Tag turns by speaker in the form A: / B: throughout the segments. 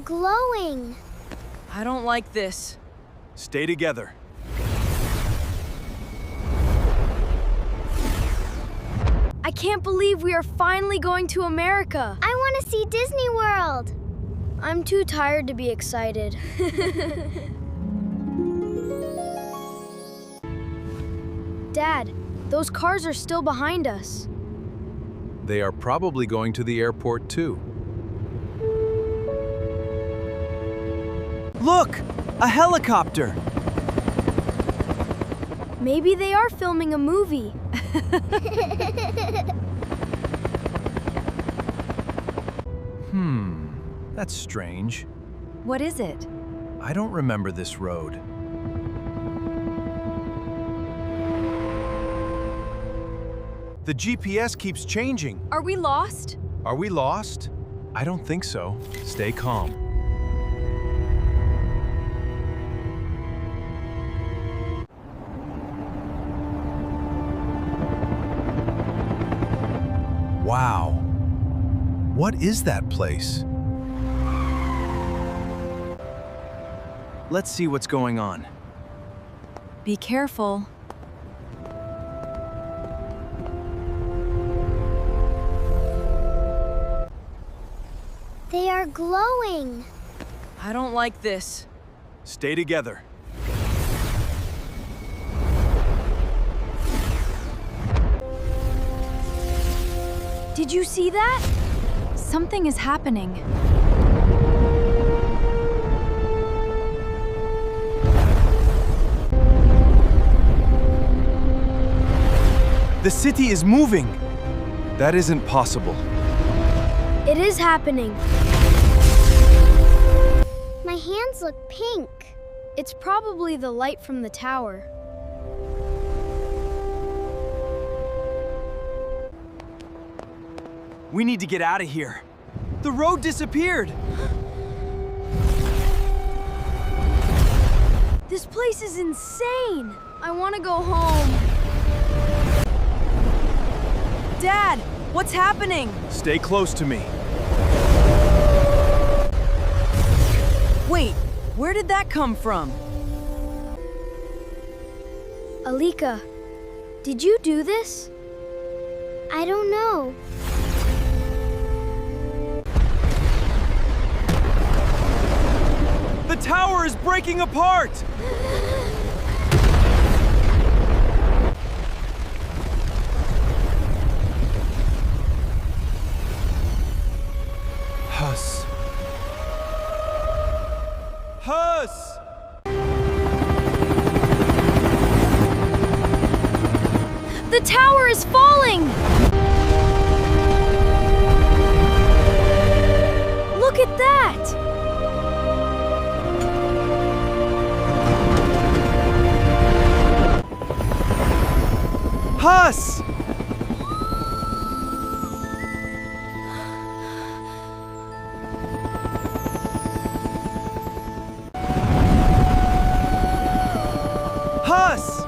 A: glowing.
B: I don't like this.
C: Stay together.
B: I can't believe we are finally going to America.
A: I want to see Disney World.
B: I'm too tired to be excited. Dad, those cars are still behind us.
C: They are probably going to the airport too.
D: Look! A helicopter!
B: Maybe they are filming a movie.
C: That's strange.
B: What is it?
C: I don't remember this road. The GPS keeps changing.
B: Are we lost?
C: Are we lost? I don't think so. Stay calm. Wow. What is that place? Let's see what's going on.
B: Be careful.
A: They are glowing.
B: I don't like this.
C: Stay together.
B: Did you see that? Something is happening.
C: The city is moving. That isn't possible.
B: It is happening.
A: My hands look pink.
B: It's probably the light from the tower.
D: We need to get out of here. The road disappeared.
B: This place is insane. I want to go home. Dad, what's happening?
C: Stay close to me.
B: Wait, where did that come from? Alika, did you do this?
A: I don't know.
D: The tower is breaking apart!
C: Huss.
D: Huss!
B: The tower is falling! Look at that!
D: Huss! Huss!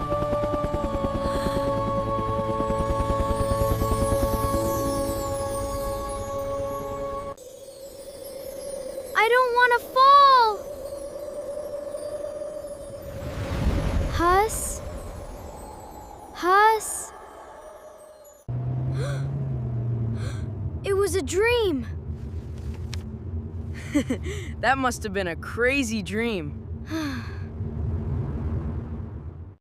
A: I don't want to fall. Huss? Huss?
B: It was a dream. That must have been a crazy dream.